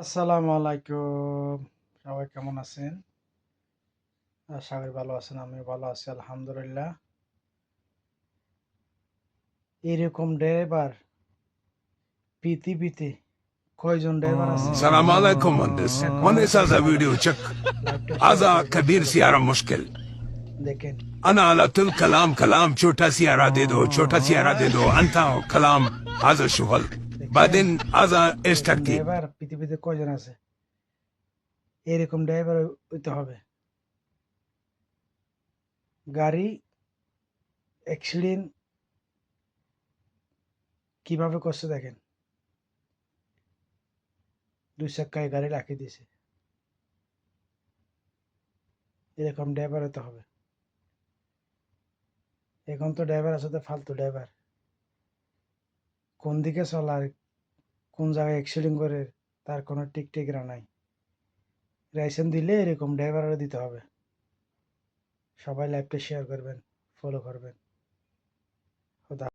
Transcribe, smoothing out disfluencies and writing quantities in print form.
আসসালামু আলাইকুম। সবাই কেমন আছেন? আশা করি ভালো আছেন। আমিও ভালো আছি আলহামদুলিল্লাহ। এরকম ড্রাইভার পৃথিবীতে কয়জন ড্রাইভার আছে? السلام عليكم مهندس مهندس هذا فيديو تشك লাইভটা শেয়ার هذا করবেন, كبير ফলো سيارة করবেন। مشكل দেখেন انا على طول كلام छोटा سيارة दे दो छोटा سيارة दे दो انت كلام هذا شغل দেখছেন بعدين هذا ايش এরকম ترتيب ড্রাইভার পৃথিবীতে কয়জন আছে? এরকম ড্রাইভার হইতে হবে। গাড়ি অ্যাক্সিডেন্ট কিভাবে করছে দেখেন। দুই চাক্কায় গাড়ি রাখিয়ে দিয়েছে। এরকম ড্রাইভার হতে হবে। এখন তো ড্রাইভার আছে তো ফালতু ড্রাইভার। কোন দিকে চলার, কোন জায়গায় অ্যাক্সিডেন্ট করে তার কোনো ঠিকঠিকানা নাই। লাইসেন্স দিলে এরকম ড্রাইভারও দিতে হবে। সবাই লাইভটা শেয়ার করবেন, ফলো করবেন। খোদা